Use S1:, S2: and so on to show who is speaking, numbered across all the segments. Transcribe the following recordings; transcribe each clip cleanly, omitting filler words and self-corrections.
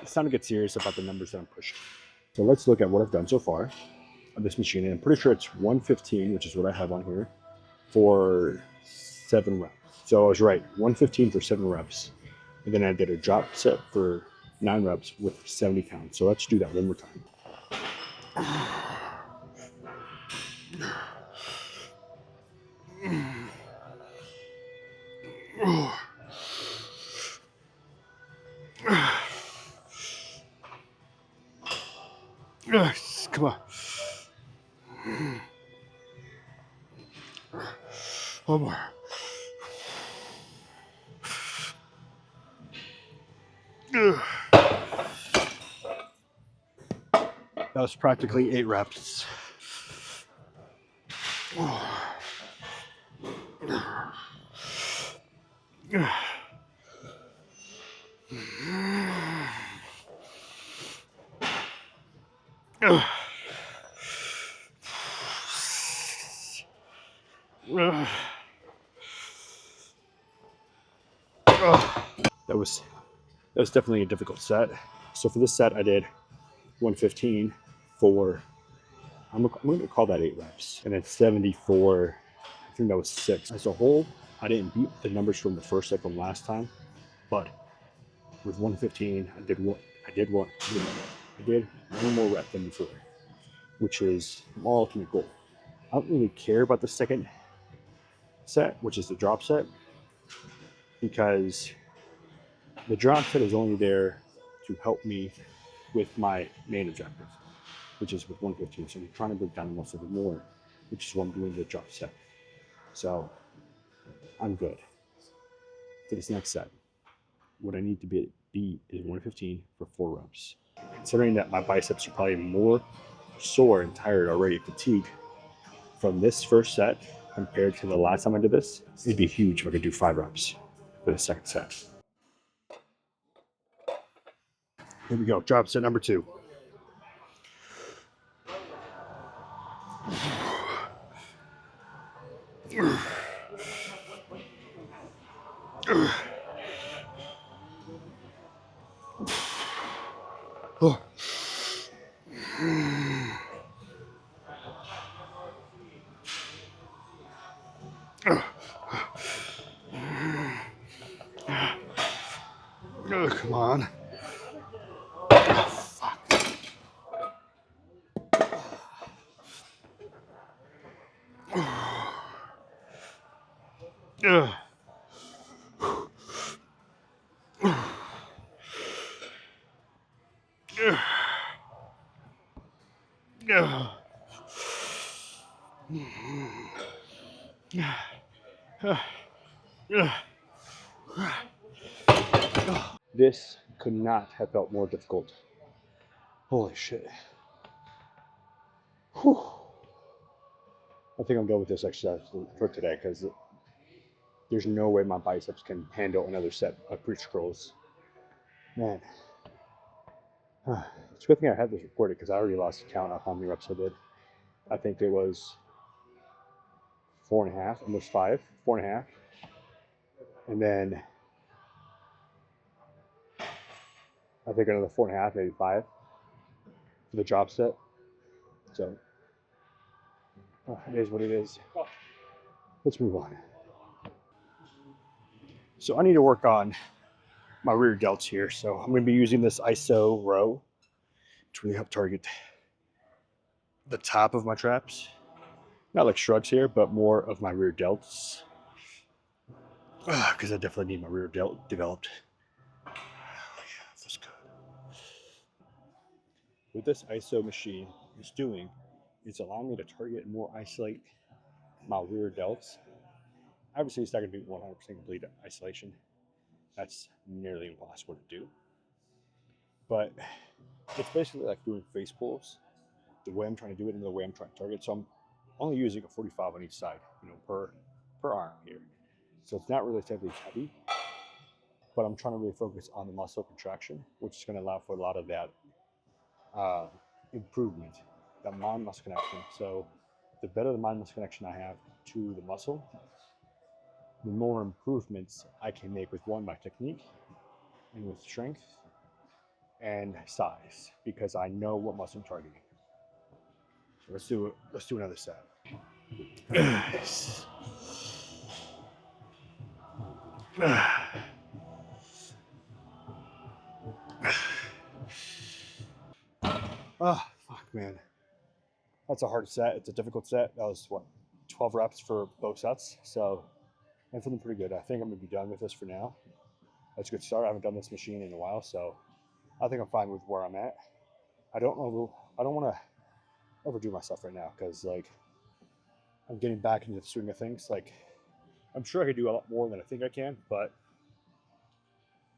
S1: It's time to get serious about the numbers that I'm pushing. So let's look at what I've done so far on this machine. And I'm pretty sure it's 115, which is what I have on here, for 7 reps. So I was right, 115 for 7 reps. And then I did a drop set for 9 reps with 70 pounds. So let's do that one more time. Come on. One more. That was practically 8 reps. That was definitely a difficult set. So for this set, I did 115 for, I'm going to call that 8 reps, and then 74. I think that was 6. As a whole, I didn't beat the numbers from the first set from last time, but with 115, I did one more rep than before, which is my ultimate goal. I don't really care about the second set, which is the drop set, because the drop set is only there to help me with my main objective, which is with 115. So I'm trying to break down the muscle a bit more, which is what I'm doing the drop set. So I'm good. For this next set, what I need to be is 115 for 4 reps. Considering that my biceps are probably more sore and tired already, fatigued from this first set compared to the last time I did this, it'd be huge if I could do 5 reps for the second set. Here we go, drop set number 2. Oh. Oh, come on. Oh, fuck. This could not have felt more difficult. Holy shit. Whew. I think I'm done with this exercise for today because there's no way my biceps can handle another set of preacher curls. Man. It's a good thing I had this recorded because I already lost count of how many reps I did. I think it was 4.5, almost 5, 4.5. And then I think another 4.5, maybe 5 for the drop set. So it is what it is. Let's move on. So I need to work on my rear delts here. So I'm going to be using this ISO row to really help target the top of my traps. Not like shrugs here, but more of my rear delts. Because I definitely need my rear delt developed. Oh, yeah, feels good. What this ISO machine is doing is allowing me to target and more isolate my rear delts. Obviously, it's not going to be 100% complete isolation. That's nearly impossible to do. But it's basically like doing face pulls, the way I'm trying to do it and the way I'm trying to target. So I'm only using a 45 on each side, per arm here. So it's not really terribly heavy, but I'm trying to really focus on the muscle contraction, which is going to allow for a lot of that improvement, that mind-muscle connection. So the better the mind-muscle connection I have to the muscle, the more improvements I can make with one, my technique, and with strength and size, because I know what muscle I'm targeting. So let's do another set. Oh, fuck, man. That's a hard set. It's a difficult set. That was what, 12 reps for both sets. So I'm feeling pretty good. I think I'm gonna be done with this for now. That's a good start. I haven't done this machine in a while, so I think I'm fine with where I'm at. I don't know. I don't want to overdo myself right now because like I'm getting back into the swing of things. Like I'm sure I could do a lot more than I think I can, but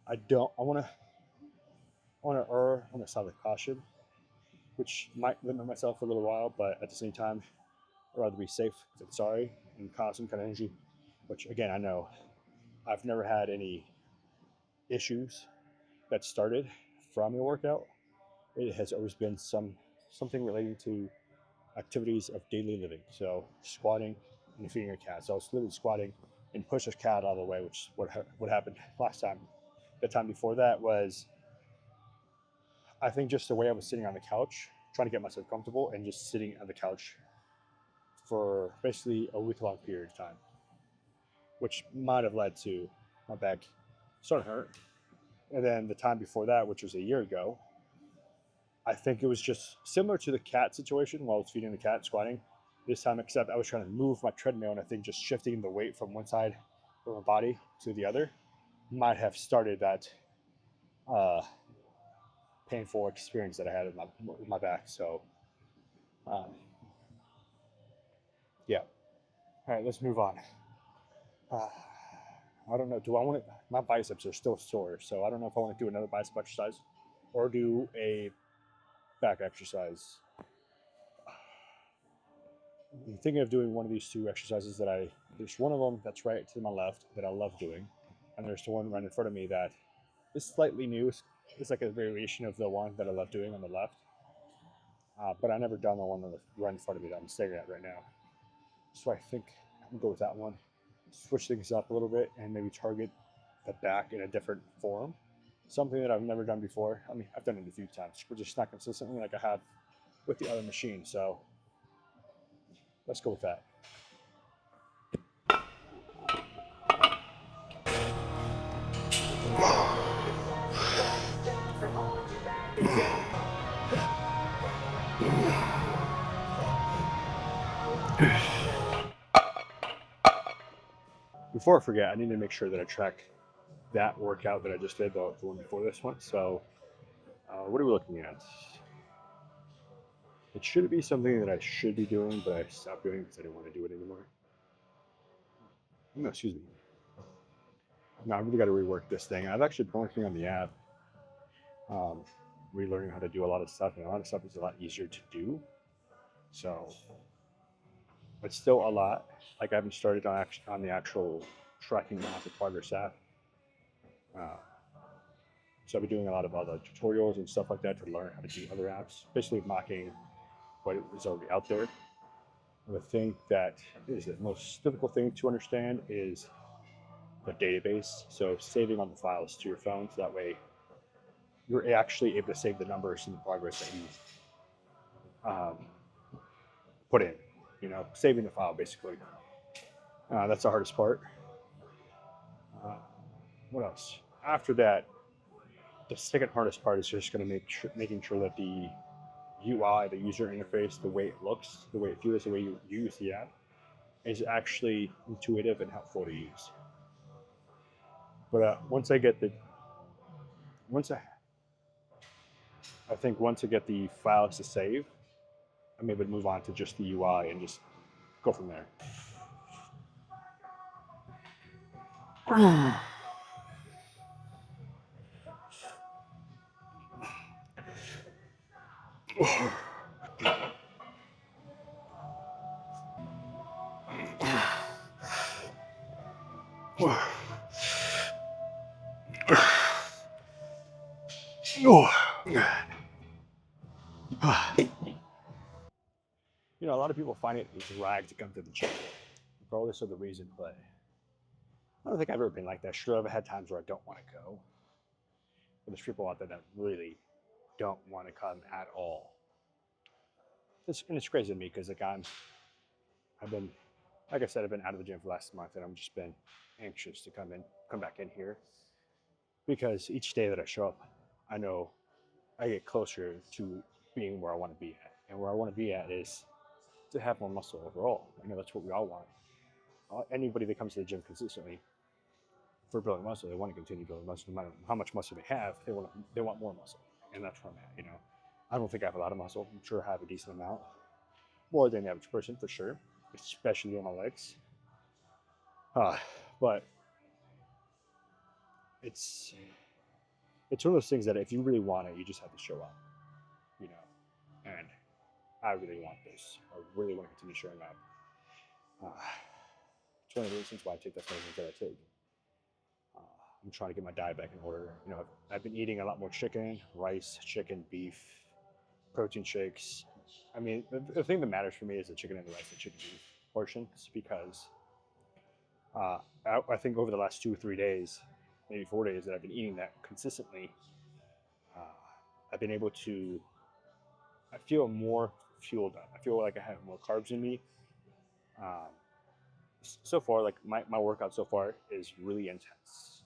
S1: I don't. I want to err on the side of caution, which might limit myself for a little while, but at the same time, I'd rather be safe than sorry and cause some kind of injury. Which again, I know I've never had any issues that started from a workout. It has always been something related to activities of daily living. So squatting and feeding a cat. So I was literally squatting and push a cat out of the way, which is what happened last time. The time before that was, I think, just the way I was sitting on the couch, trying to get myself comfortable, and just sitting on the couch for basically a week-long period of time, which might have led to my back starting to hurt. And then the time before that, which was a year ago, I think it was just similar to the cat situation while I was feeding the cat squatting this time, except I was trying to move my treadmill, and I think just shifting the weight from one side of my body to the other might have started that uh, painful experience that I had with my back. So, um, yeah. All right, let's move on. Uh, I don't know. Do I want to? My biceps are still sore, so I don't know if I want to do another bicep exercise or do a back exercise. I'm thinking of doing one of these two exercises that there's one of them that's right to my left that I love doing, and there's the one right in front of me that is slightly new. It's like a variation of the one that I love doing on the left, but I never done the one on the right in front of me that I'm staring at right now. So I think I'm gonna go with that one. Switch things up a little bit and maybe target the back in a different form. Something that I've never done before. I mean, I've done it a few times, but just not consistently like I have with the other machine. So let's go with that. Before I forget, I need to make sure that I track that workout that I just did, the one before this one. So, what are we looking at? It should be something that I should be doing, but I stopped doing because I didn't want to do it anymore. No, excuse me. No, I really got to rework this thing. I've actually been working on the app, um, relearning how to do a lot of stuff, and a lot of stuff is a lot easier to do. So, it's still a lot. Like I haven't started on the actual tracking of the progress app. Uh, so I've been doing a lot of other tutorials and stuff like that to learn how to do other apps, basically mocking what is already out there. The thing that is the most difficult thing to understand is the database. So saving on the files to your phone, so that way you're actually able to save the numbers and the progress that you um, put in. You know, saving the file basically. That's the hardest part. Uh, what else? After that, the second hardest part is just going to making sure that the UI, the user interface, the way it looks, the way it feels, the way you use the app, is actually intuitive and helpful to use. But once I get the once I think once I get the files to save, I'm able to move on to just the UI and just go from there. You know, a lot of people find it a drag to come to the gym, regardless of the reason, but I don't think I've ever been like that. Sure, I've had times where I don't want to go, but there's people out there that really don't want to come at all. And it's crazy to me because I've been, like I said, I've been out of the gym for the last month, and I've just been anxious to come back in here because each day that I show up, I know I get closer to being where I want to be at, and where I want to be at is to have more muscle overall. I know that's what we all want. Anybody that comes to the gym consistently for building muscle, they want to continue building muscle, no matter how much muscle they have. They want more muscle, and that's where I'm at. I don't think I have a lot of muscle. I'm sure I have a decent amount, more than the average person for sure, especially on my legs. But it's it's one of those things that if you really want it, you just have to show up. You know, and I really want this. I really want to continue showing up. It's one of the reasons why I take the supplements that I take. Uh, I'm trying to get my diet back in order. I've been eating a lot more chicken, rice, chicken, beef, protein shakes. I mean, the thing that matters for me is the chicken and the rice, the chicken beef portions, because I think over the last 2 or 3 days, maybe 4 days that I've been eating that consistently, uh, I've been able to. I feel more fueled up. I feel like I have more carbs in me. Um, so far, like my workout so far is really intense.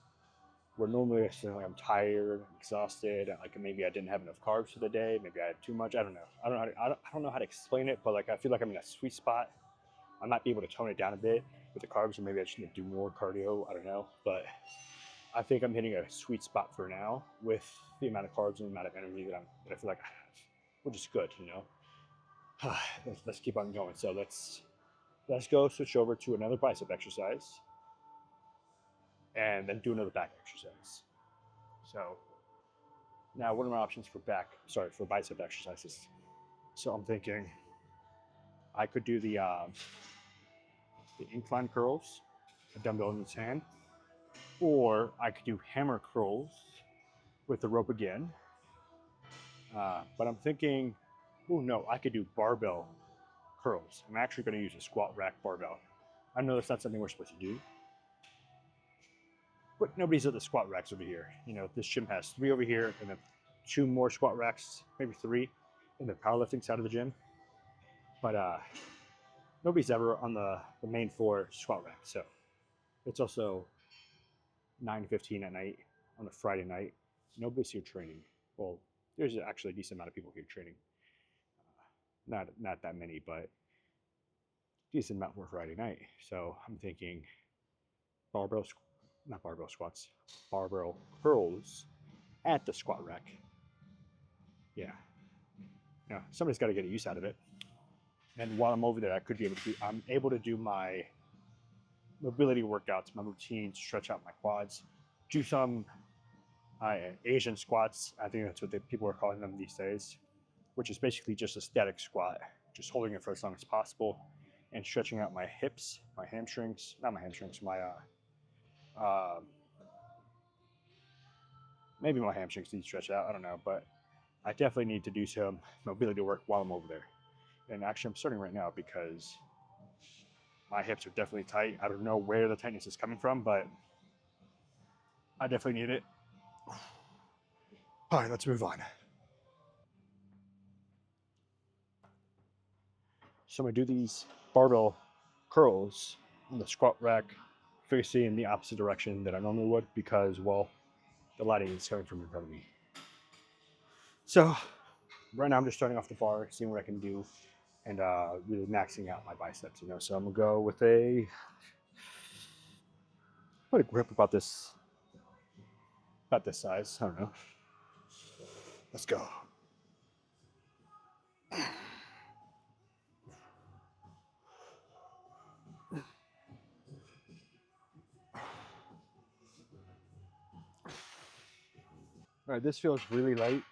S1: Where normally like I'm tired, exhausted, like maybe I didn't have enough carbs for the day, maybe I had too much. I don't know. I don't know how to explain it, but like I feel like I'm in a sweet spot. I might be able to tone it down a bit with the carbs, or maybe I just need to do more cardio. I don't know, but I think I'm hitting a sweet spot for now with the amount of carbs and the amount of energy that I feel like I have, which is good. Let's keep on going. So let's go switch over to another bicep exercise and then do another back exercise. So now, what are my options for for bicep exercises? So I'm thinking I could do the incline curls, a dumbbell in each hand, or I could do hammer curls with the rope again. But I'm thinking, oh no, I could do barbell curls. I'm actually going to use a squat rack barbell. I know that's not something we're supposed to do, but nobody's at the squat racks over here. This gym has 3 over here, and then 2 more squat racks, maybe 3, in the powerlifting side of the gym. But nobody's ever on the main floor squat rack. So it's also 9:15 at night on a Friday night. Nobody's here training. Well, there's actually a decent amount of people here training. Not that many, but decent amount for Friday night. So I'm thinking barbell, not barbell squats, barbell curls at the squat rack. Yeah. Yeah. Somebody's got to get a use out of it. And while I'm over there, I'm able to do my mobility workouts, my routines, stretch out my quads, do some Asian squats. I think that's what people are calling them these days, which is basically just a static squat, just holding it for as long as possible and stretching out my hips, my hamstrings, not my hamstrings, uh, maybe my hamstrings need to stretch out. I don't know, but I definitely need to do some mobility work while I'm over there. And actually, I'm starting right now because my hips are definitely tight. I don't know where the tightness is coming from, but I definitely need it. All right, let's move on. So I'm gonna do these barbell curls on the squat rack facing the opposite direction that I normally would because, well, the lighting is coming from in front of me. So right now I'm just starting off the bar, seeing what I can do, and really maxing out my biceps. So I'm gonna go with what a grip about this size. I don't know. Let's go. All right, this feels really light,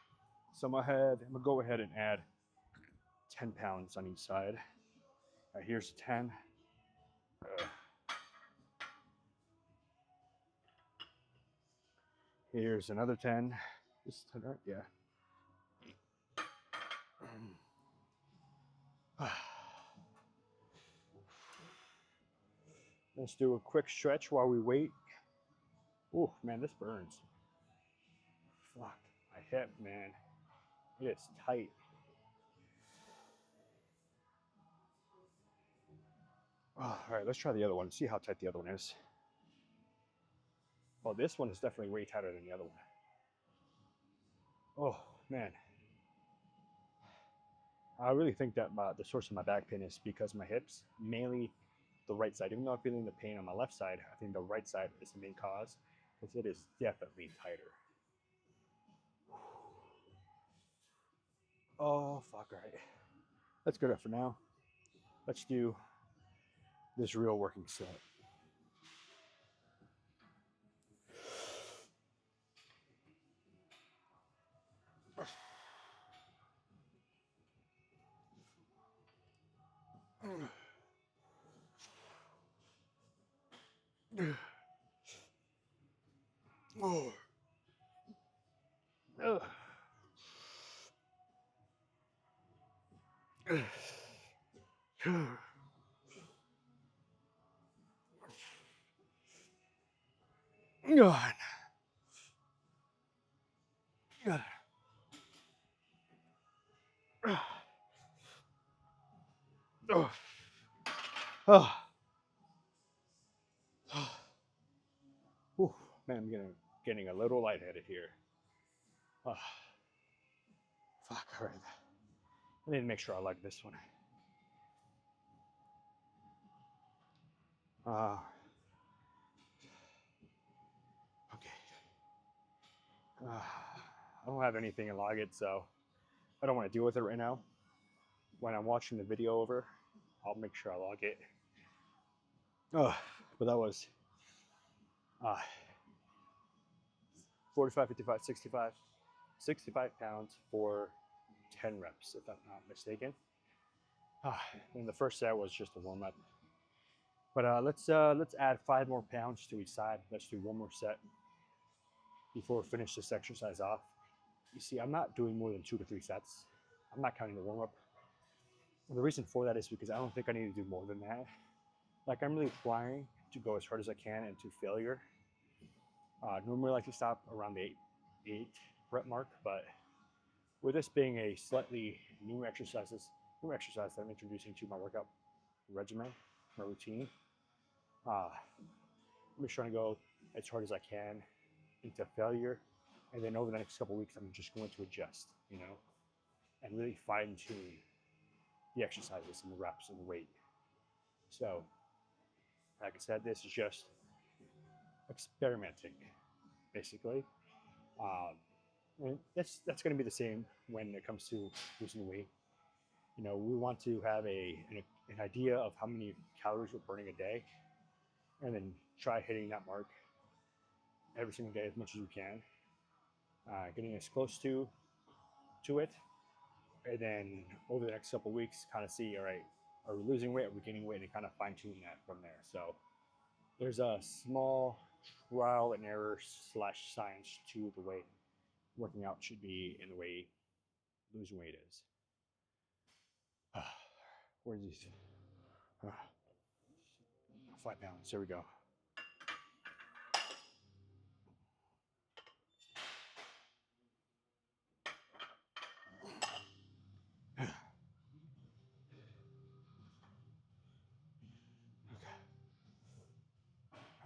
S1: so I'm gonna go ahead and add 10 pounds on each side. All right, here's 10. Here's another 10. This 10, right? Yeah. Let's do a quick stretch while we wait. Oh man, this burns. Fuck, my hip, man. It is tight. Oh, all right, let's try the other one. See how tight the other one is. Oh, this one is definitely way tighter than the other one. Oh man, I really think that the source of my back pain is because my hips, mainly the right side. Even though I'm feeling the pain on my left side, I think the right side is the main cause because it is definitely tighter. Oh fuck! All right, that's good enough for now. Let's do this real working set. Oh. Ugh. God. God. Oh. Oh. Whew. Man, I'm getting a little lightheaded here. Oh. Fuck, all right. I need to make sure I like this one. Uh, okay. I don't have anything to log it, so I don't want to deal with it right now. When I'm watching the video over, I'll make sure I log it. Oh, but that was uh, 45, 55, 65, 65 pounds for 10 reps, if I'm not mistaken. And the first set was just a warm up. But let's add 5 more pounds to each side. Let's do one more set before we finish this exercise off. You see, I'm not doing more than 2 to 3 sets. I'm not counting the warm up. And the reason for that is because I don't think I need to do more than that. Like I'm really trying to go as hard as I can into failure. Normally I like to stop around the eight rep mark, but with this being a slightly new exercise that I'm introducing to my workout regimen, my routine, I'm just trying to go as hard as I can into failure, and then over the next couple of weeks, I'm just going to adjust, and really fine tune the exercises and the reps and the weight. So, like I said, this is just experimenting, basically. Um, and that's going to be the same when it comes to losing weight. We want to have an idea of how many calories we're burning a day, and then try hitting that mark every single day as much as we can, getting as close to it, and then over the next couple of weeks, kind of see, all right, are we losing weight, are we gaining weight, and kind of fine tune that from there. So there's a small trial and error slash science to the way working out should be and the way losing weight is. Where's these? 5 pounds. There we go. Okay.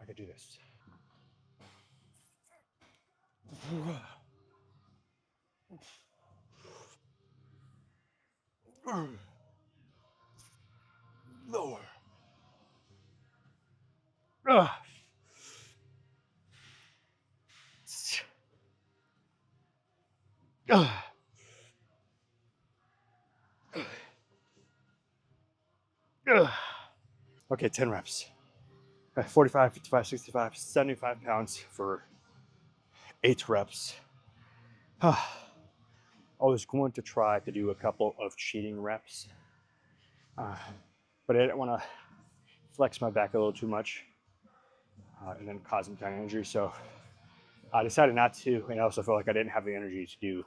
S1: I could do this. Lower. Okay, 10 reps. 45, 55, 65, 75 pounds for 8 reps. I was going to try to do a couple of cheating reps, but I didn't want to flex my back a little too much and then cause some kind of injury. So I decided not to, and I also felt like I didn't have the energy to do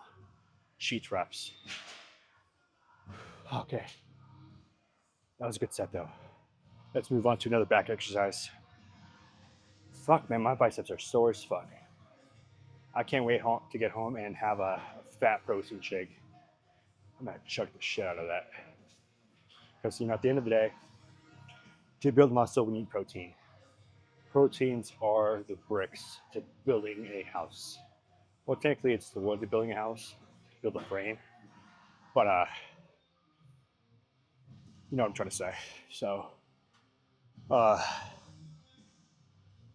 S1: cheat reps. Okay, that was a good set though. Let's move on to another back exercise. Fuck, man, my biceps are sore as fuck. I can't wait to get home and have a fat protein shake. I'm gonna chuck the shit out of that. Because, at the end of the day, to build muscle, we need protein. Proteins are the bricks to building a house. Well, technically, it's the wood to building a house, to build a frame. But, you know what I'm trying to say. So, uh,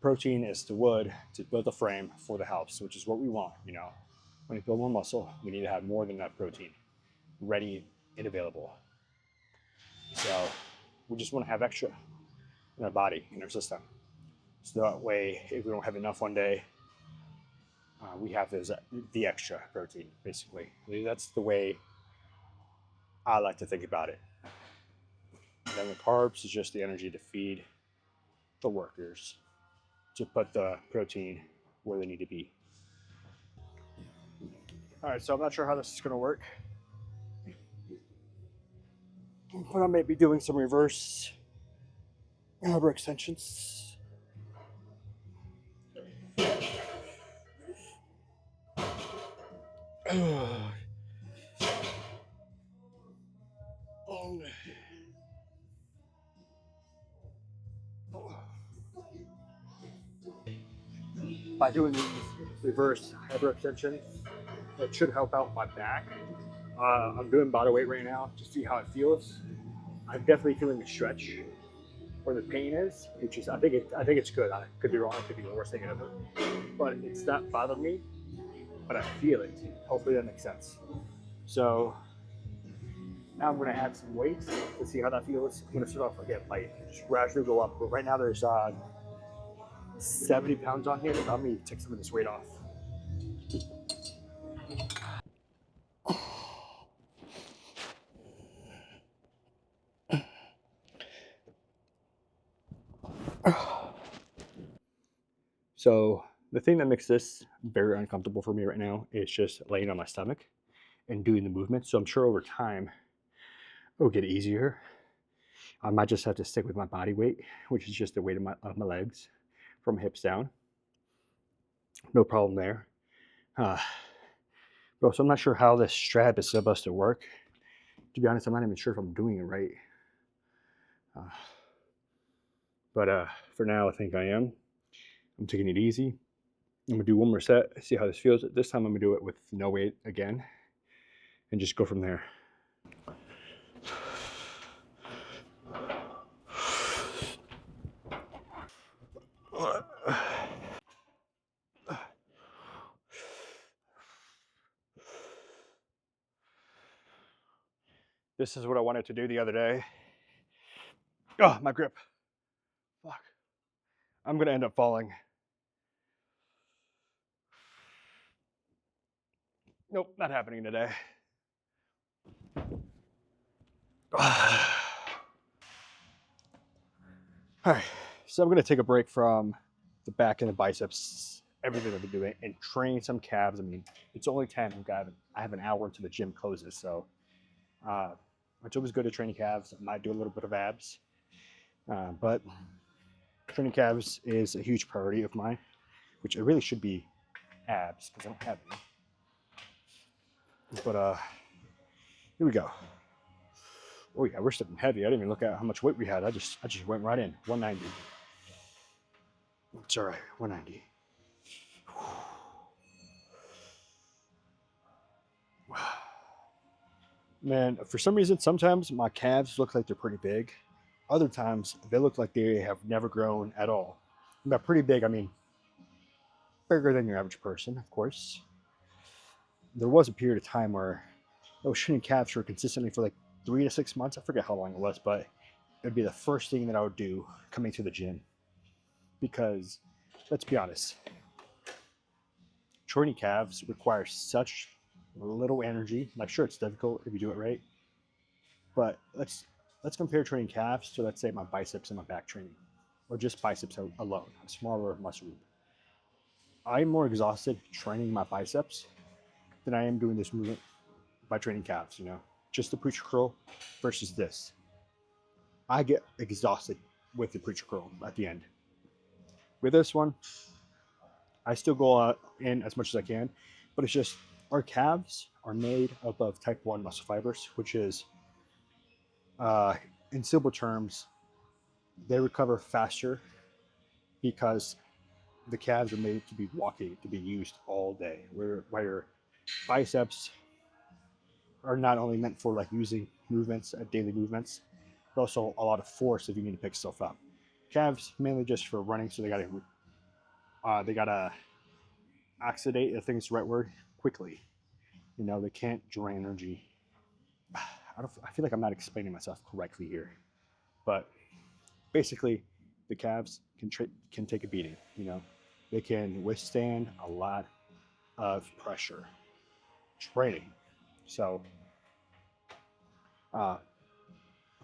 S1: protein is the wood to build a frame for the house, which is what we want. When we build more muscle, we need to have more than enough protein ready and available. So we just want to have extra in our body, in our system. So that way, if we don't have enough one day, we have the extra protein, basically. That's the way I like to think about it. And then the carbs is just the energy to feed the workers, to put the protein where they need to be. All right, so I'm not sure how this is going to work, but I may be doing some reverse elbow extensions. By doing these reverse elbow extensions, it should help out my back. I'm doing body weight right now to see how it feels. I'm definitely feeling a stretch where the pain is, which is I think it's good. I could be wrong. It could be the worst thing ever, but it's not bothering me. But I feel it. Hopefully that makes sense. So now I'm going to add some weight to see how that feels. I'm going to start off again light, just gradually go up. But right now there's 70 pounds on here. So I'm going to take some of this weight off. So the thing that makes this very uncomfortable for me right now is just laying on my stomach and doing the movement. So I'm sure over time it'll get easier. I might just have to stick with my body weight, which is just the weight of my legs from hips down. No problem there. Bro, so I'm not sure how this strap is supposed to work. To be honest, I'm not even sure if I'm doing it right. But for now, I think I am. I'm taking it easy. I'm gonna do one more set, see how this feels. This time I'm gonna do it with no weight again and just go from there. This is what I wanted to do the other day. Oh, my grip. Fuck. I'm gonna end up falling. Nope, not happening today. All right, so I'm gonna take a break from the back and the biceps, everything I've been doing, and train some calves. I mean, it's only 10. I have an hour until the gym closes, so it's always good to train calves. I might do a little bit of abs, but training calves is a huge priority of mine, which it really should be abs because I don't have any. But here we go. Oh yeah, we're stepping heavy. I didn't even look at how much weight we had. I just went right in. 190. It's all right. 190. Man, for some reason, sometimes my calves look like they're pretty big. Other times, they look like they have never grown at all. By pretty big, I mean bigger than your average person, of course. There was a period of time where I was training calves for consistently for like 3 to 6 months. I forget how long it was, but it would be the first thing that I would do coming to the gym. Because, let's be honest, training calves requires such little energy. I'm sure it's difficult if you do it right, but let's compare training calves to, let's say, my biceps and my back training, or just biceps alone, a smaller muscle group. I'm more exhausted training my biceps than I am doing this movement by training calves. Just the preacher curl versus this. I get exhausted with the preacher curl at the end. With this one, I still go out in as much as I can, but it's just our calves are made up of type 1 muscle fibers, which is, uh, in simple terms, they recover faster because the calves are made to be walking, to be used all day. Where your biceps are not only meant for like using movements, daily movements, but also a lot of force if you need to pick stuff up. Calves mainly just for running, so they gotta oxidate, I think it's the right word, quickly. You know, they can't drain energy. I feel like I'm not explaining myself correctly here, but basically, the calves can take a beating. You know, they can withstand a lot of pressure training. So, uh,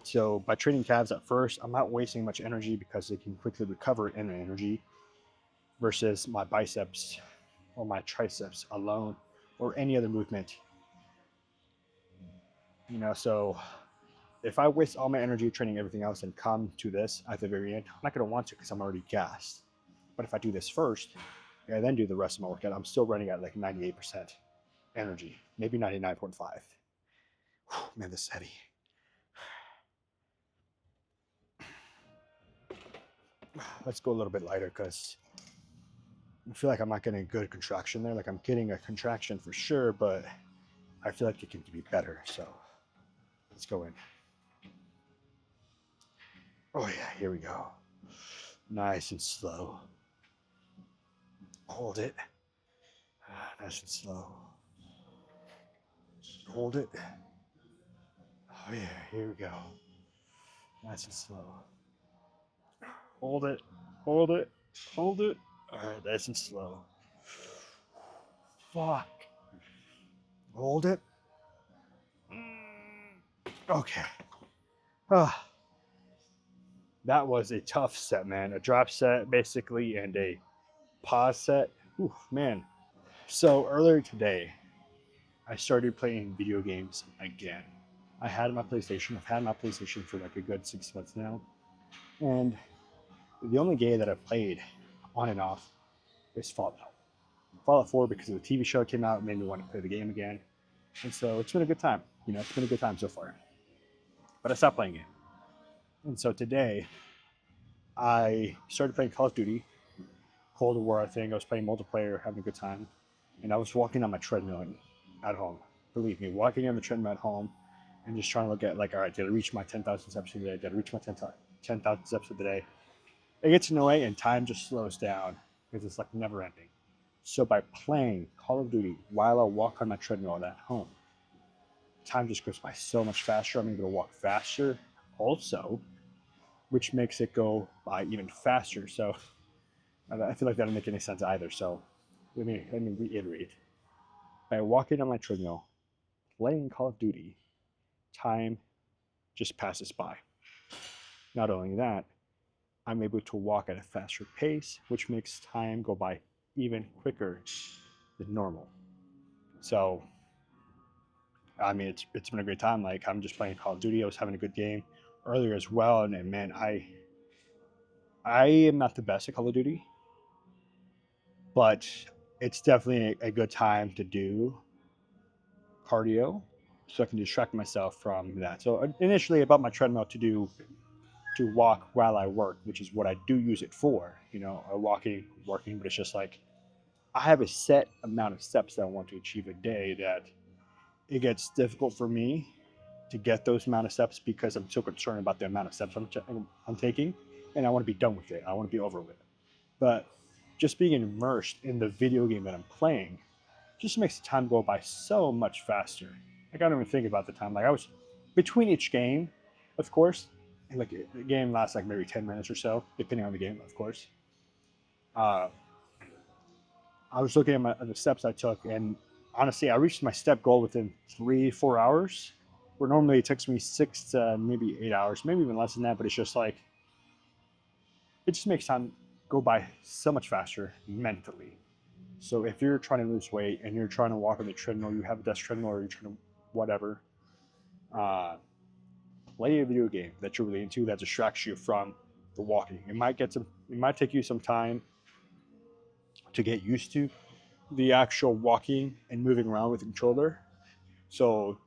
S1: so by training calves at first, I'm not wasting much energy because they can quickly recover in energy versus my biceps or my triceps alone or any other movement. You know, so if I waste all my energy training everything else and come to this at the very end, I'm not going to want to because I'm already gassed. But if I do this first and then do the rest of my workout, I'm still running at like 98% energy, maybe 99.5. Man, this is heavy. Let's go a little bit lighter because I feel like I'm not getting a good contraction there. Like I'm getting a contraction for sure, but I feel like it can be better. So let's go in. Oh yeah, here we go. Nice and slow. Hold it. Nice and slow. Hold it. Oh yeah, here we go. Nice and slow. Hold it. Hold it. Hold it. Alright, nice and slow. Fuck. Hold it. Okay. Ah, that was a tough set, man. A drop set, basically, and a pause set. Ooh, man. So earlier today, I started playing video games again. I've had my PlayStation for like a good 6 months now. And the only game that I've played on and off is Fallout. Fallout 4 because of the TV show came out, made me want to play the game again. And so it's been a good time. You know, it's been a good time so far. But I stopped playing it. And so today, I started playing Call of Duty, Cold War, I think. I was playing multiplayer, having a good time. And I was walking on my treadmill at home. Believe me, walking on the treadmill at home and just trying to look at, like, all right, did I reach my 10,000 steps of the day? Did I reach my 10,000 steps of the day? It gets annoying and time just slows down because it's like never ending. So by playing Call of Duty while I walk on my treadmill at home, time just goes by so much faster. I'm able to walk faster also, which makes it go by even faster. So I feel like that doesn't make any sense either. So let me reiterate. By walking on my treadmill, playing Call of Duty, time just passes by. Not only that, I'm able to walk at a faster pace, which makes time go by even quicker than normal. So, I mean, it's been a great time. Like I'm just playing Call of Duty. I was having a good game earlier as well, and man, I am not the best at Call of Duty, but it's definitely a good time to do cardio, so I can distract myself from that. So initially, I bought my treadmill to walk while I work, which is what I do use it for. You know, walking, working, but it's just like I have a set amount of steps that I want to achieve a day that it gets difficult for me to get those amount of steps because I'm so concerned about the amount of steps I'm taking, and I want to be done with it. I want to be over with it. But just being immersed in the video game that I'm playing just makes the time go by so much faster. Like I don't even think about the time. Like I was between each game, of course, and like the game lasts like maybe 10 minutes or so, depending on the game, of course. Uh, I was looking at the steps I took, and honestly, I reached my step goal within 3 4 hours. Where normally it takes me 6 to maybe 8 hours, maybe even less than that. But it's just like it just makes time go by so much faster mentally. So if you're trying to lose weight and you're trying to walk on the treadmill, you have a desk treadmill, or you're trying to whatever, uh, play a video game that you're really into that distracts you from the walking. It might take you some time to get used to the actual walking and moving around with the controller. So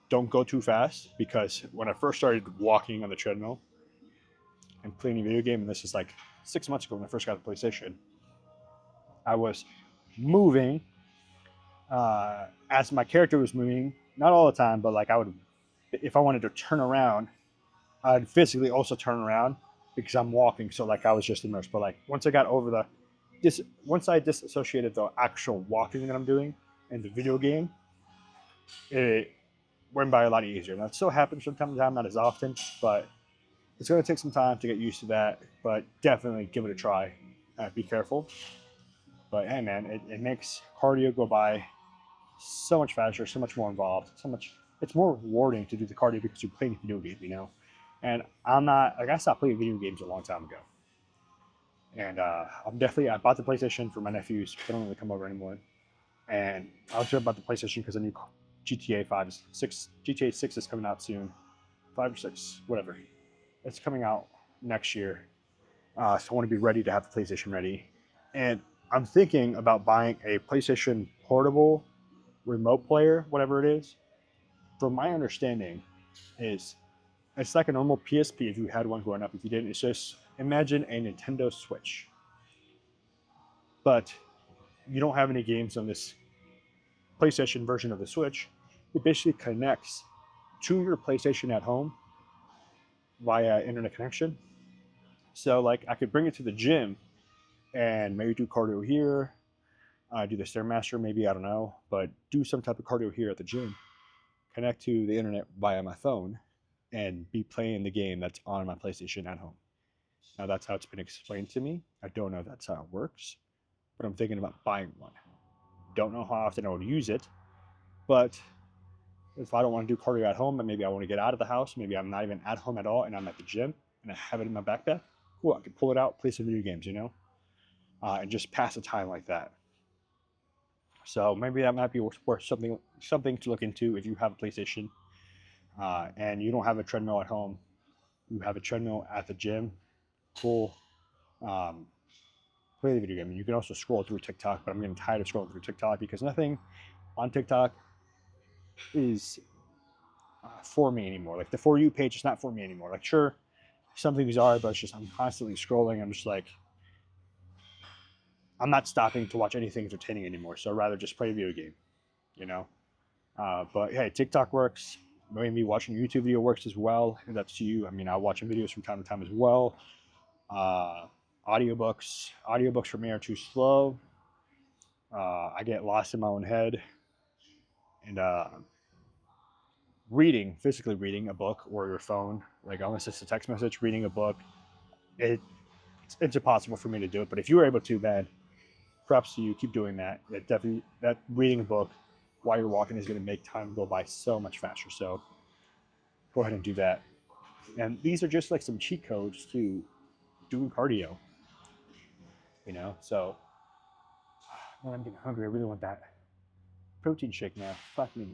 S1: don't go too fast, because when I first started walking on the treadmill and playing a video game, and this is like 6 months ago when I first got the PlayStation, I was moving as my character was moving, not all the time, but like I would, if I wanted to turn around, I'd physically also turn around because I'm walking. So like I was just immersed. But like once I got over once I disassociated the actual walking that I'm doing and the video game, it went by a lot easier. And that still happens from time to time, not as often, but it's going to take some time to get used to that. But definitely give it a try. Be careful. But hey, man, it makes cardio go by so much faster, so much more involved, so much. It's more rewarding to do the cardio because you're playing a video game, you know. And I'm not like I stopped playing video games a long time ago. And I bought the PlayStation for my nephews. They don't really come over anymore. And I was about the PlayStation because I knew GTA 6 is coming out soon, 5 or 6, whatever. It's coming out next year, so I want to be ready to have the PlayStation ready. And I'm thinking about buying a PlayStation Portable remote player, whatever it is. From my understanding, is it's like a normal PSP if you had one growing up. If you didn't, it's just imagine a Nintendo Switch, but you don't have any games on this PlayStation version of the Switch. It basically connects to your PlayStation at home via internet connection. So like I could bring it to the gym and maybe do cardio here, do the Stairmaster, maybe, I don't know, but do some type of cardio here at the gym, connect to the internet via my phone, and be playing the game that's on my PlayStation at home. Now that's how it's been explained to me. I don't know if that's how it works, but I'm thinking about buying one. Don't know how often I would use it, but if I don't want to do cardio at home, and maybe I want to get out of the house, maybe I'm not even at home at all, and I'm at the gym, and I have it in my backpack, cool, I can pull it out, play some video games, you know, and just pass the time like that. So maybe that might be worth something to look into if you have a PlayStation and you don't have a treadmill at home. You have a treadmill at the gym. Cool. Um, Play the video game. And you can also scroll through TikTok, but I'm getting tired of scrolling through TikTok because nothing on TikTok is for me anymore. Like the For You page is not for me anymore. Like sure, some things are, but it's just I'm constantly scrolling. I'm just like I'm not stopping to watch anything entertaining anymore. So I'd rather just play a video game, you know. But hey, TikTok works. Maybe watching a YouTube video works as well. If that's you. I mean, I watch videos from time to time as well. Uh, audiobooks for me are too slow. I get lost in my own head. And physically reading a book or your phone, like unless it's a text message, reading a book, it, it's impossible for me to do it. But if you were able to, man, props to you. Keep doing that. That reading a book while you're walking is going to make time go by so much faster. So go ahead and do that. And these are just like some cheat codes to doing cardio, you know. So when I'm getting hungry, I really want that protein shake now. Fuck me.